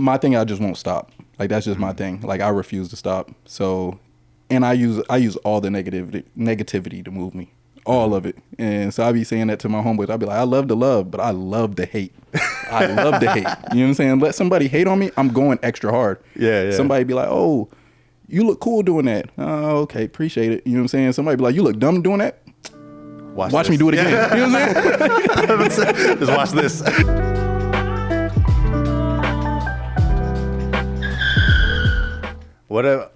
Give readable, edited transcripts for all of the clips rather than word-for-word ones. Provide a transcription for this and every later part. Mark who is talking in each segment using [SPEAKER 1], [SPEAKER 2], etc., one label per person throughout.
[SPEAKER 1] my thing, I just won't stop. Like, that's just my thing. Like, I refuse to stop. So, and I use all the negativity to move me, all of it. And so I be saying that to my homeboys. I be like, I love to love, but I love to hate. I love to hate. You know what I'm saying? Let somebody hate on me, I'm going extra hard.
[SPEAKER 2] Yeah.
[SPEAKER 1] Somebody be like, oh, you look cool doing that. Oh, okay, appreciate it. You know what I'm saying? Somebody be like, you look dumb doing that. Watch me do it again. You know what I'm saying?
[SPEAKER 2] Just watch this. What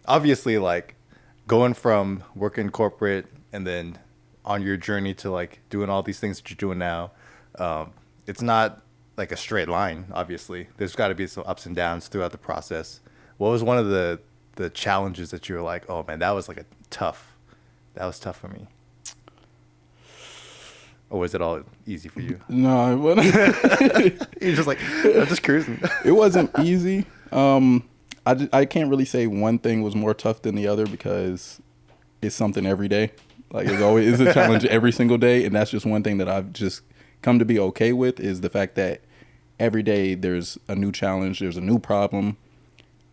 [SPEAKER 2] obviously, like, going from working corporate and then on your journey to like doing all these things that you're doing now, it's not like a straight line. Obviously, there's got to be some ups and downs throughout the process. What was one of the challenges that you were like, oh man, that was tough for me? Or was it all easy for you?
[SPEAKER 1] No, it wasn't.
[SPEAKER 2] You're just like, I'm just cruising.
[SPEAKER 1] It wasn't easy. I can't really say one thing was more tough than the other because it's something every day. Like, it's a challenge every single day. And that's just one thing that I've just come to be okay with, is the fact that every day there's a new challenge. There's a new problem.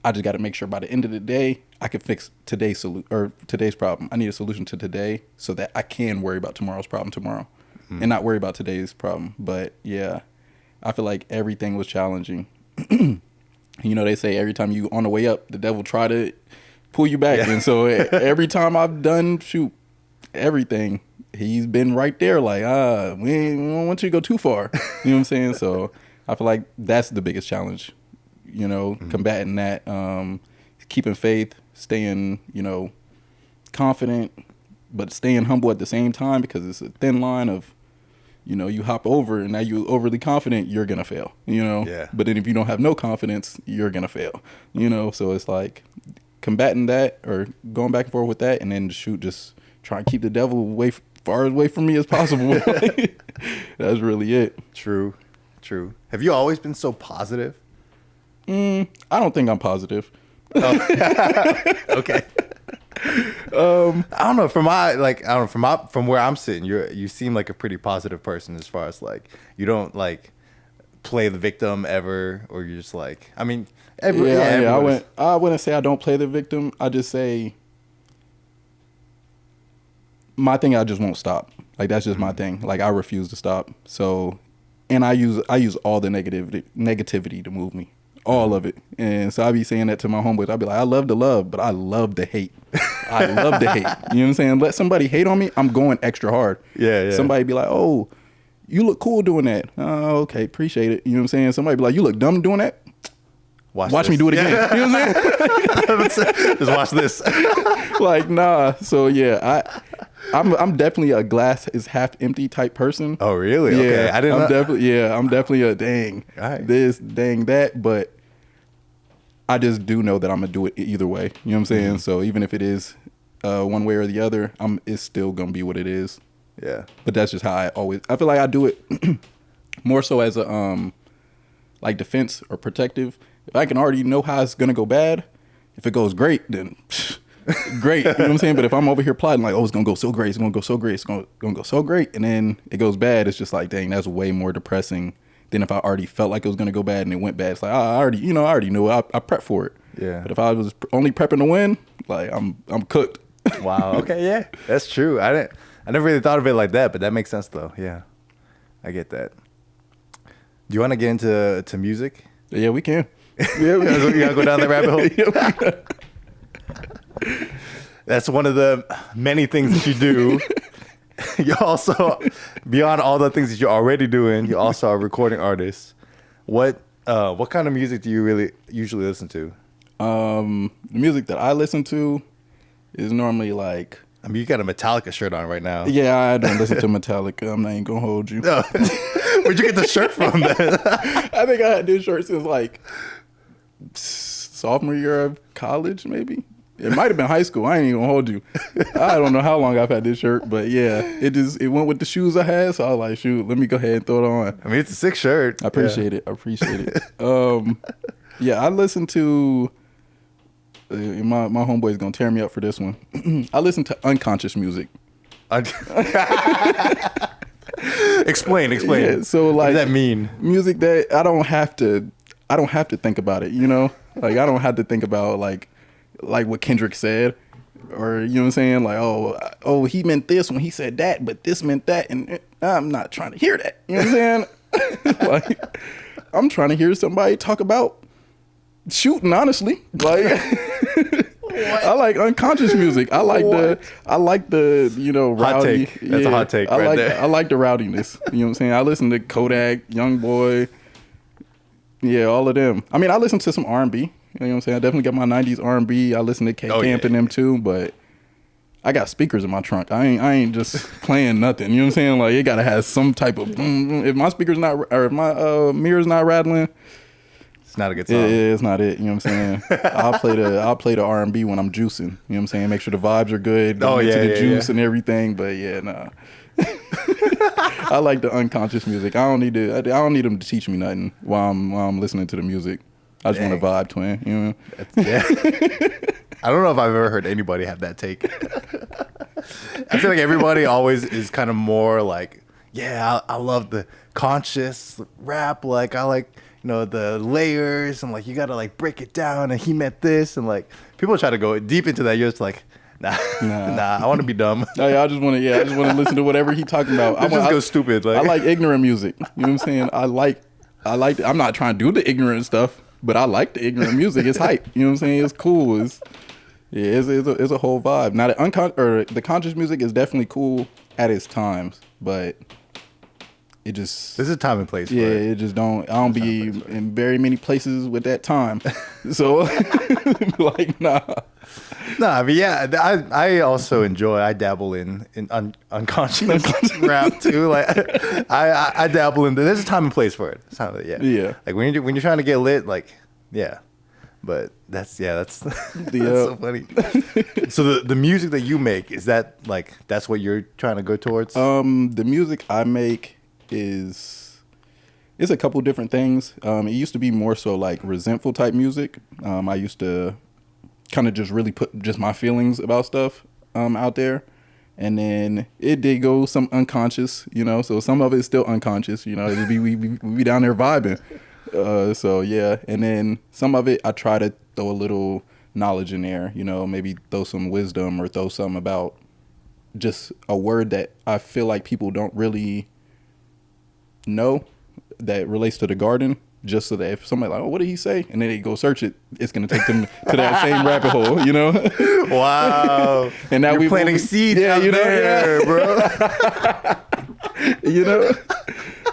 [SPEAKER 1] I just got to make sure by the end of the day, I can fix today's problem. I need a solution to today so that I can worry about tomorrow's problem tomorrow and not worry about today's problem. But yeah, I feel like everything was challenging. You know, they say every time you on the way up, the devil try to pull you back. Yeah. And so every time I've done everything, he's been right there. Like, we don't want you to go too far. You know what I'm saying? So I feel like that's the biggest challenge, you know, combating that, keeping faith, staying, you know, confident, but staying humble at the same time, because it's a thin line of, you know, you hop over and now you overly confident, you're going to fail, you know?
[SPEAKER 2] Yeah.
[SPEAKER 1] But then if you don't have no confidence, you're going to fail, you know? So it's like combating that, or going back and forth with that, and then just try and keep the devil far away from me as possible. That's really it.
[SPEAKER 2] True. Have you always been so positive?
[SPEAKER 1] I don't think I'm positive.
[SPEAKER 2] Oh. Okay. I don't know. From where I'm sitting, you seem like a pretty positive person, as far as like, you don't like play the victim ever, or you're just like, I mean, I wouldn't say I don't play the victim. I just say my thing, I just won't stop. Like, that's just my thing. Like, I refuse to stop. So, and I use all the negativity to move me. All of it. And so I be saying that to my homeboys. I be like, I love to love, but I love to hate. I love to hate. You know what I'm saying? Let somebody hate on me, I'm going extra hard. Yeah.
[SPEAKER 1] Somebody be like, oh, you look cool doing that. Oh, okay, appreciate it. You know what I'm saying? Somebody be like, you look dumb doing that. Watch me do it again. Yeah. You know what I'm saying?
[SPEAKER 2] Just watch this.
[SPEAKER 1] Like, nah. So yeah, I'm definitely a glass is half empty type person.
[SPEAKER 2] Oh, really?
[SPEAKER 1] Yeah,
[SPEAKER 2] okay.
[SPEAKER 1] I'm definitely a dang this, dang that, but I just do know that I'm gonna do it either way. You know what I'm saying? So even if it is one way or the other, it's still gonna be what it is.
[SPEAKER 2] Yeah.
[SPEAKER 1] But that's just how I feel like I do it more so as a like defense or protective. If I can already know how it's gonna go bad, if it goes great, then great. You know what I'm saying? But if I'm over here plotting like, oh, it's gonna go so great, it's gonna go so great, it's gonna go so great, and then it goes bad, it's just like, dang, that's way more depressing than if I already felt like it was gonna go bad and it went bad. It's like, I already knew. I prepped for it.
[SPEAKER 2] Yeah.
[SPEAKER 1] But if I was only prepping to win, like, I'm cooked.
[SPEAKER 2] Wow. Okay. Yeah, that's true. I never really thought of it like that, but that makes sense though. Yeah, I get that. Do you want to get into music?
[SPEAKER 1] Yeah, we can.
[SPEAKER 2] Yeah, we gotta go down that rabbit hole. Yeah, that's one of the many things that you do. You also, beyond all the things that you're already doing, you also are a recording artist. What kind of music do you really usually listen to?
[SPEAKER 1] The music that I listen to is normally like,
[SPEAKER 2] I mean, you got a Metallica shirt on right now.
[SPEAKER 1] Yeah, I don't listen to Metallica. I'm not even gonna hold you.
[SPEAKER 2] No. Where'd you get the shirt from then?
[SPEAKER 1] I think I had this shirt since like sophomore year of college, maybe. It might have been high school. I ain't even gonna hold you. I don't know how long I've had this shirt, but yeah, it went with the shoes I had. So I was like, shoot, let me go ahead and throw it on.
[SPEAKER 2] I mean, it's a sick shirt.
[SPEAKER 1] I appreciate it. Yeah, I listen to. My homeboy's gonna tear me up for this one. I listen to unconscious music.
[SPEAKER 2] Explain.
[SPEAKER 1] Yeah, so like,
[SPEAKER 2] what does that mean?
[SPEAKER 1] Music that I don't have to I don't have to think about it, you know? Like I don't have to think about like what Kendrick said, or you know what I'm saying? Like, oh, he meant this when he said that, but this meant that, and I'm not trying to hear that. You know what I'm saying? Like, I'm trying to hear somebody talk about shooting. Honestly, like, I like unconscious music. I like the you know
[SPEAKER 2] Hot
[SPEAKER 1] rowdy.
[SPEAKER 2] take. That's a hot take right there.
[SPEAKER 1] I like the rowdiness. You know what I'm saying? I listen to Kodak, Young Boy. Yeah, all of them. I mean, I listen to some R&B. You know what I'm saying? I definitely got my 90s R&B. I listen to Camp and them too, but I got speakers in my trunk. I ain't just playing nothing. You know what I'm saying? Like, it got to have some type of... if my speaker's not... Or if my mirror's not rattling...
[SPEAKER 2] It's not a good song.
[SPEAKER 1] It's not it. You know what I'm saying? I'll play the R&B when I'm juicing. You know what I'm saying? Make sure the vibes are good. Into the juice and everything. But yeah, nah. I like the unconscious music. I don't need them to teach me nothing while I'm listening to the music. I just want to vibe, twin. You know?
[SPEAKER 2] I don't know if I've ever heard anybody have that take. I feel like everybody always is kind of more like, yeah, I love the conscious rap. Like I like, you know, the layers and like you gotta like break it down. And he meant this, and like people try to go deep into that. You're just like, nah. I want to be dumb.
[SPEAKER 1] I just want to listen to whatever he talking about.
[SPEAKER 2] I just go stupid. Like.
[SPEAKER 1] I like ignorant music. You know what I'm saying? I like. I'm not trying to do the ignorant stuff, but I like the ignorant music. It's hype. You know what I'm saying? It's cool. It's a whole vibe. Now the conscious music is definitely cool at its times, but it just
[SPEAKER 2] there's a time and place.
[SPEAKER 1] Yeah,
[SPEAKER 2] for it.
[SPEAKER 1] it just don't. I don't be in very many places with that time. So like nah.
[SPEAKER 2] No, I mean, yeah, I also enjoy. I dabble in unconscious rap too. Like, I dabble in. There's a time and place for it. Yeah. Like when you're trying to get lit, like, yeah. But that's that's so funny. So the music that you make, is that like that's what you're trying to go towards?
[SPEAKER 1] The music I make it's a couple different things. It used to be more so like resentful type music. I used to kind of just really put just my feelings about stuff out there, and then it did go some unconscious, you know, so some of it's still unconscious, you know. We be down there vibing, so yeah. And then some of it I try to throw a little knowledge in there, you know, maybe throw some wisdom or throw something about just a word that I feel like people don't really know that relates to the garden. Just so that if somebody like, oh, what did he say? And then they go search it, it's going to take them to that same rabbit hole, you know?
[SPEAKER 2] Wow.
[SPEAKER 1] And now
[SPEAKER 2] we're planting seeds out there, bro.
[SPEAKER 1] You know?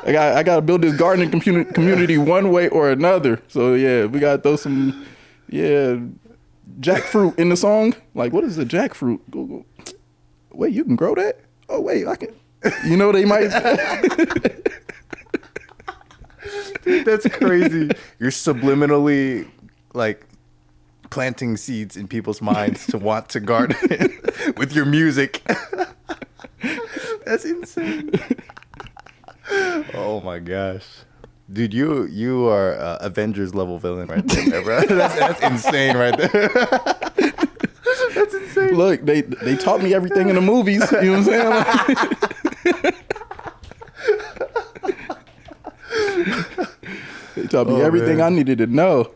[SPEAKER 1] I got to build this gardening community one way or another. So, yeah, we got to throw some, jackfruit in the song. Like, what is the jackfruit? Google. Wait, you can grow that? Oh, wait, I can. You know, they might...
[SPEAKER 2] Dude, that's crazy. You're subliminally like planting seeds in people's minds to want to garden with your music. That's insane. Oh my gosh. Dude, you are Avengers level villain right there, bro. That's insane right there. That's insane.
[SPEAKER 1] Look, they taught me everything in the movies. You know what I'm saying? They taught me everything I needed to know.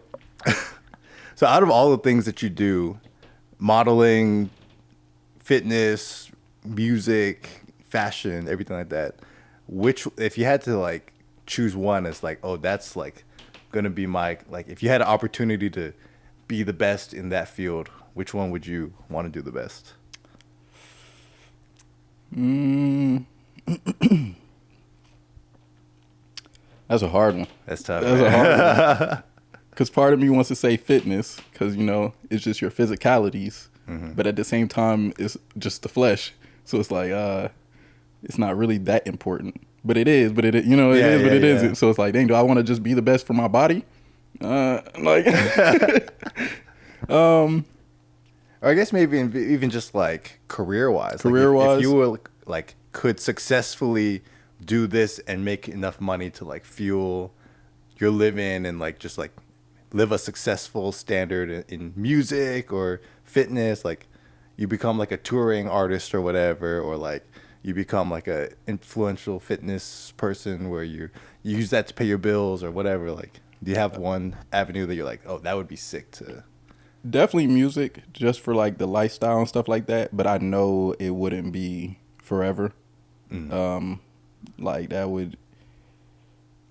[SPEAKER 2] So out of all the things that you do, modeling, fitness, music, fashion, everything like that, if you had to like choose one as like, oh, that's like gonna be my, like, if you had an opportunity to be the best in that field, which one would you want to do the best?
[SPEAKER 1] That's a hard one.
[SPEAKER 2] That's tough.
[SPEAKER 1] That's a hard one. Because part of me wants to say fitness, because, you know, it's just your physicalities. Mm-hmm. But at the same time, it's just the flesh. So it's like, it's not really that important. But it is. But it, you know, it is, but it isn't. So it's like, dang, do I want to just be the best for my body? Or
[SPEAKER 2] I guess maybe even just like career-wise.
[SPEAKER 1] Career-wise.
[SPEAKER 2] Like if you were like could successfully do this and make enough money to like fuel your living and like just like live a successful standard in music or fitness, like you become like a touring artist or whatever, or like you become like a influential fitness person where you use that to pay your bills or whatever. Like Do you have one avenue that you're like, oh, that would be sick to?
[SPEAKER 1] Definitely music, just for like the lifestyle and stuff like that. But I know it wouldn't be forever. Like that would,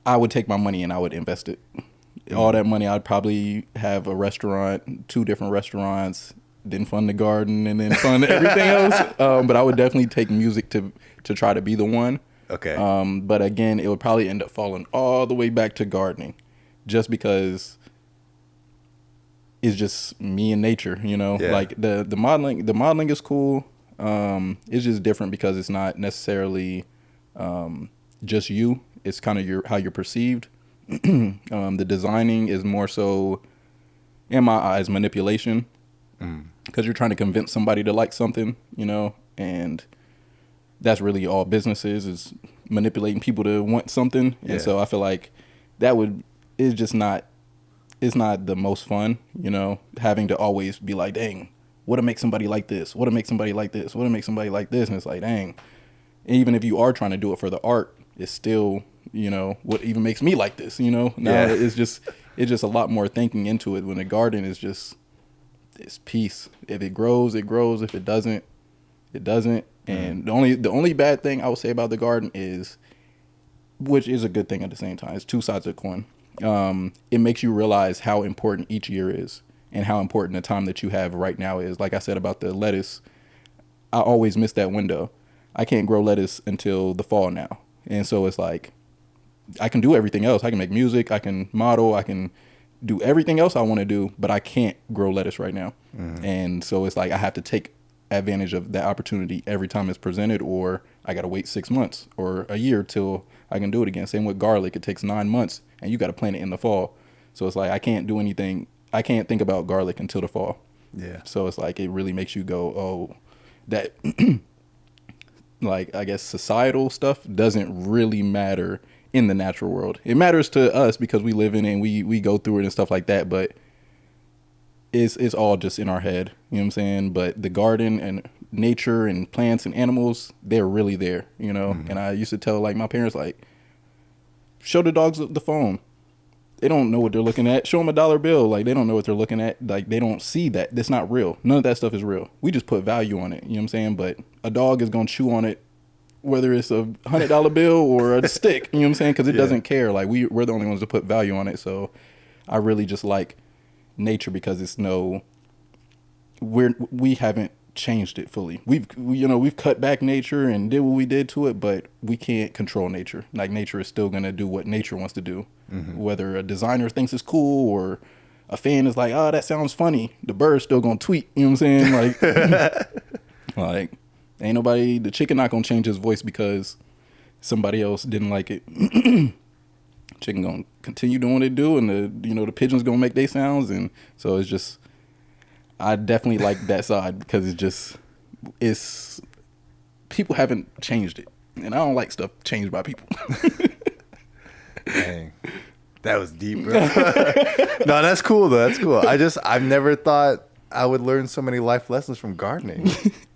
[SPEAKER 1] I would take my money and I would invest it. All that money, I'd probably have a restaurant, 2 different restaurants, then fund the garden, and then fund everything else. But I would definitely take music to try to be the one.
[SPEAKER 2] Okay.
[SPEAKER 1] But again, it would probably end up falling all the way back to gardening, just because it's just me and nature. You know,
[SPEAKER 2] Yeah.
[SPEAKER 1] like the modeling is cool. It's just different because it's not necessarily just you. It's kind of how you're perceived. The designing is more so, in my eyes, manipulation, because you're trying to convince somebody to like something, you know, and that's really all business is manipulating people to want something.
[SPEAKER 2] Yeah.
[SPEAKER 1] And so I feel like it's just not, it's not the most fun, you know, having to always be like, dang, what'll make somebody like this? What'll make somebody like this? What'll make somebody like this? And it's like, dang, even if you are trying to do it for the art, it's still, you know, what even makes me like this, you know? Now it's just a lot more thinking into it. When a garden is just, it's peace. If it grows, it grows. If it doesn't, it doesn't. And the only bad thing I would say about the garden is, which is a good thing at the same time, it's two sides of the coin. It makes you realize how important each year is and how important the time that you have right now is. Like I said about the lettuce, I always miss that window. I can't grow lettuce until the fall now. And so it's like, I can do everything else. I can make music, I can model, I can do everything else I want to do, but I can't grow lettuce right now. And so it's like I have to take advantage of that opportunity every time it's presented, or I got to wait 6 months or a year till I can do it again. Same with garlic. It takes 9 months and you got to plant it in the fall. So it's like I can't do anything. I can't think about garlic until the fall.
[SPEAKER 2] Yeah.
[SPEAKER 1] So it's like it really makes you go, oh, that like I guess societal stuff doesn't really matter in the natural world. It matters to us because we live in it and we go through it and stuff like that, but it's all just in our head, you know what I'm saying? But the garden and nature and plants and animals, they're really there, you know? And I used to tell like my parents, like, show the dogs the phone. They don't know what they're looking at. Show them a dollar bill. Like, they don't know what they're looking at. Like, they don't see that. That's not real. None of that stuff is real. We just put value on it, you know what I'm saying? But a dog is going to chew on it, whether it's a $100 bill or a stick, you know what I'm saying? Because it doesn't care. Like, we're the only ones to put value on it. So I really just like nature because it's we haven't changed it fully. We've cut back nature and did what we did to it, but we can't control nature. Like, nature is still going to do what nature wants to do. Whether a designer thinks it's cool or a fan is like, oh, that sounds funny, the bird's still going to tweet, you know what I'm saying? Like, like, ain't nobody, the chicken not going to change his voice because somebody else didn't like it. Chicken going to continue doing what it do, and the pigeons going to make their sounds. And so it's just, I definitely like that side because it's people haven't changed it, and I don't like stuff changed by people.
[SPEAKER 2] Dang. That was deep, bro. No, that's cool though. That's cool. I've never thought I would learn so many life lessons from gardening.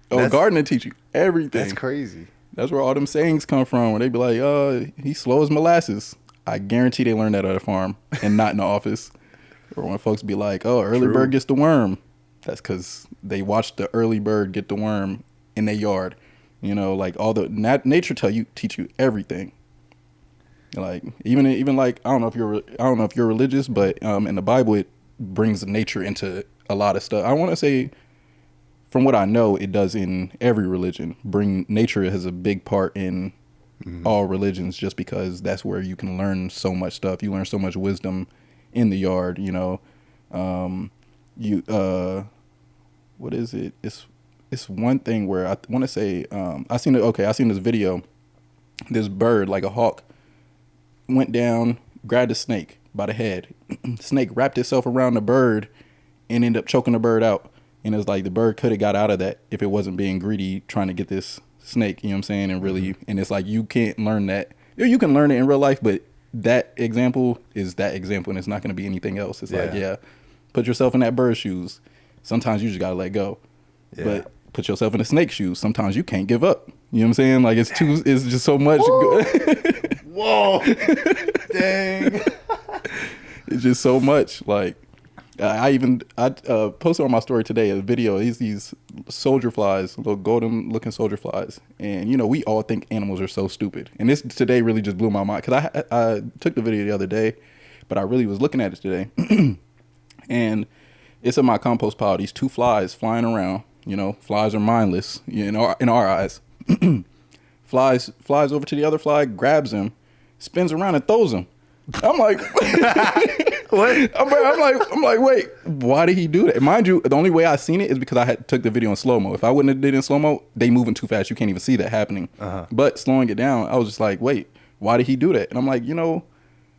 [SPEAKER 1] Gardening teach you everything.
[SPEAKER 2] That's crazy.
[SPEAKER 1] That's where all them sayings come from, where they be like, he's slow as molasses. I guarantee they learned that at a farm and not in the office. Or when folks be like, oh, early bird gets the worm. That's because they watched the early bird get the worm in their yard. You know, like all the nature teach you everything. Like even like I don't know if you're religious, but in the Bible it brings nature into a lot of stuff. I want to say, from what I know, it does in every religion. Bring nature has a big part in all religions, just because that's where you can learn so much stuff. You learn so much wisdom in the yard. You know, what is it? It's one thing where I want to say I seen this video. This bird, like a hawk, went down, grabbed a snake by the head. Snake wrapped itself around the bird and ended up choking the bird out. And it's like the bird could have got out of that if it wasn't being greedy trying to get this snake, you know what I'm saying? And really, and it's like you can't learn that. You can learn it in real life, but that example is that example, and it's not going to be anything else. It's like, put yourself in that bird's shoes. Sometimes you just got to let go. Yeah. But put yourself in a snake's shoes. Sometimes you can't give up. You know what I'm saying? Like, it's just so much.
[SPEAKER 2] Whoa. Dang.
[SPEAKER 1] It's just so much. Like I posted on my story today a video. These soldier flies, little golden looking soldier flies, and we all think animals are so stupid. And this today really just blew my mind because I took the video the other day, but I really was looking at it today, and it's in my compost pile. These two flies flying around. Flies are mindless. In our eyes. Flies over to the other fly, grabs him, spins around and throws him. I'm like, what? I'm like, wait, why did he do that? Mind you, the only way I seen it is because I took the video in slow mo. If I wouldn't have did it in slow mo, they moving too fast. You can't even see that happening. But slowing it down, I was just like, wait, why did he do that? And I'm like,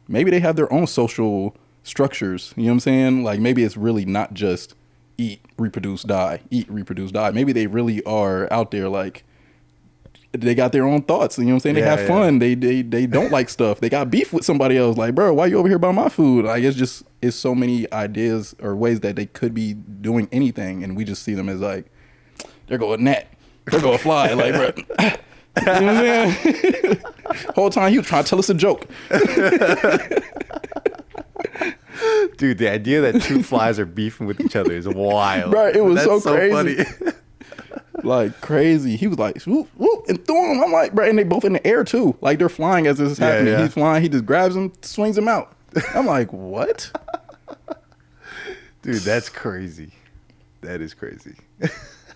[SPEAKER 1] maybe they have their own social structures. You know what I'm saying? Like maybe it's really not just eat, reproduce, die, eat, reproduce, die. Maybe they really are out there like they got their own thoughts. You know what I'm saying? They have fun. They don't like stuff. They got beef with somebody else. Like, bro, why you over here by my food? Like, it's so many ideas or ways that they could be doing anything, and we just see them as like, there go a gnat, there go a fly. Like, bro, you know what I'm saying? Whole time he was trying to tell us a joke.
[SPEAKER 2] Dude, the idea that two flies are beefing with each other is wild.
[SPEAKER 1] Bro, it was
[SPEAKER 2] That's
[SPEAKER 1] so crazy.
[SPEAKER 2] Funny.
[SPEAKER 1] Like crazy. He was like, whoop, whoop, and threw him. I'm like, bro, and they both in the air too. Like they're flying as this is happening. He's flying. He just grabs him, swings him out. I'm like, what?
[SPEAKER 2] Dude, that's crazy. That is crazy.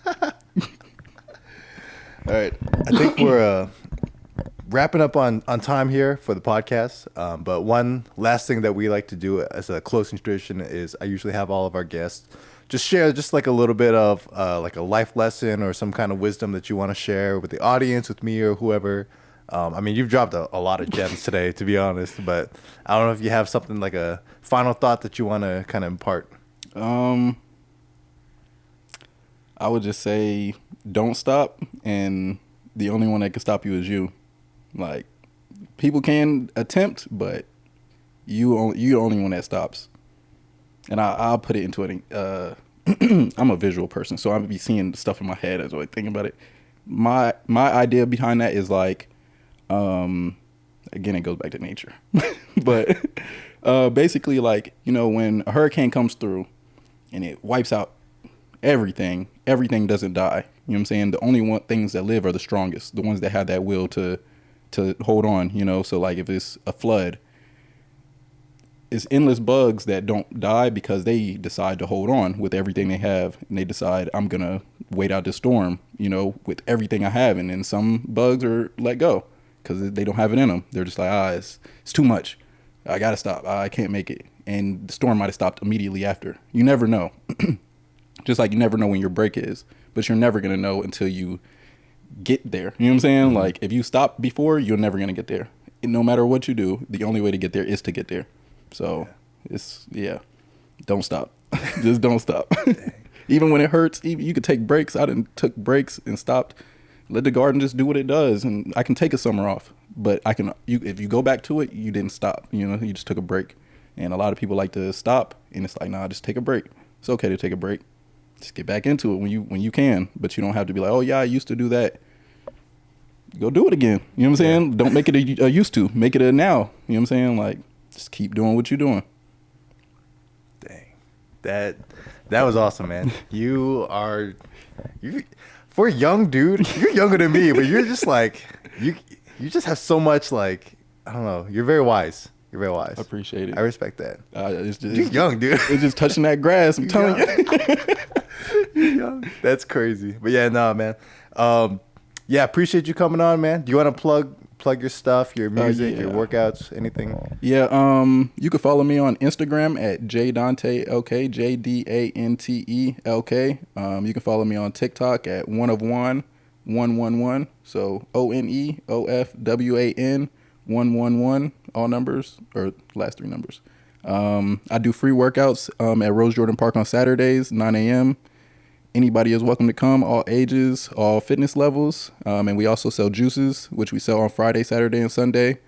[SPEAKER 2] All right. I think we're wrapping up on time here for the podcast. But one last thing that we like to do as a closing tradition is I usually have all of our guests just share just like a little bit of like a life lesson or some kind of wisdom that you want to share with the audience, with me or whoever. I mean, you've dropped a lot of gems today, to be honest, but I don't know if you have something like a final thought that you want to kind of impart.
[SPEAKER 1] I would just say don't stop, and the only one that can stop you is you. Like, people can attempt, but you're the only one that stops. And I'll put it into it. I'm a visual person, so I'll be seeing stuff in my head as I think about it. My idea behind that is like, again, it goes back to nature. But basically, like, when a hurricane comes through and it wipes out everything doesn't die. You know what I'm saying? The only things that live are the strongest, the ones that have that will to hold on. So like if it's a flood, it's endless bugs that don't die because they decide to hold on with everything they have, and they decide, I'm gonna wait out the storm, with everything I have. And then some bugs are let go because they don't have it in them. They're just like, it's too much. I gotta stop. I can't make it. And the storm might have stopped immediately after. You never know. Just like you never know when your break is, but you're never gonna know until you get there. You know what I'm saying? Mm-hmm. Like if you stop before, you're never gonna get there. And no matter what you do, the only way to get there is to get there. So don't stop. Just don't stop. Even when it hurts, you could take breaks. I done took breaks and stopped. Let the garden just do what it does, and I can take a summer off. But if you go back to it, you didn't stop. You just took a break. And a lot of people like to stop, and it's like, nah, just take a break. It's okay to take a break. Just get back into it when you can. But you don't have to be like, oh yeah, I used to do that. Go do it again. You know what I'm saying? Don't make it a used to. Make it a now. You know what I'm saying? Like, just keep doing what you're doing.
[SPEAKER 2] Dang. That was awesome, man. You for a young dude, you're younger than me, but you're just like, you just have so much, like, I don't know. You're very wise. You're very wise.
[SPEAKER 1] I appreciate it.
[SPEAKER 2] I respect that.
[SPEAKER 1] You're
[SPEAKER 2] young, dude.
[SPEAKER 1] It's just touching that grass. I'm telling you.
[SPEAKER 2] You're young. That's crazy. But yeah, no, man. Appreciate you coming on, man. Do you want to plug your stuff, your music, your workouts, anything?
[SPEAKER 1] Yeah, you can follow me on Instagram at jdantelk, JDANTELK. You can follow me on TikTok at oneofwan111. So ONEOFWAN 111, all numbers or last three numbers. I do free workouts at Rose Jordan Park on Saturdays, 9 a.m. Anybody is welcome to come, all ages, all fitness levels. And we also sell juices, which we sell on Friday, Saturday, and Sunday.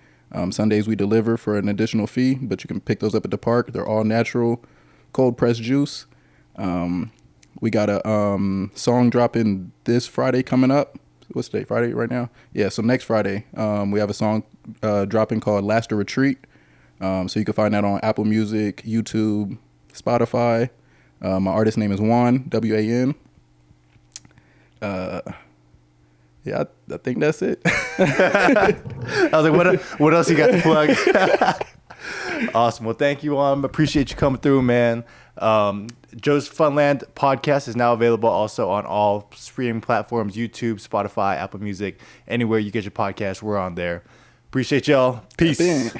[SPEAKER 1] Sundays we deliver for an additional fee, but you can pick those up at the park. They're all natural, cold pressed juice. We got a song dropping this Friday coming up. What's the date? Friday right now? Yeah, so next Friday we have a song dropping called Last Retreat. So you can find that on Apple Music, YouTube, Spotify. My artist name is Juan, W-A-N. Yeah, I think that's it.
[SPEAKER 2] I was like, what else you got to plug? Awesome. Well, thank you, appreciate you coming through, man. Joe's Funland podcast is now available also on all streaming platforms: YouTube, Spotify, Apple Music, anywhere you get your podcast, we're on there. Appreciate y'all. Peace.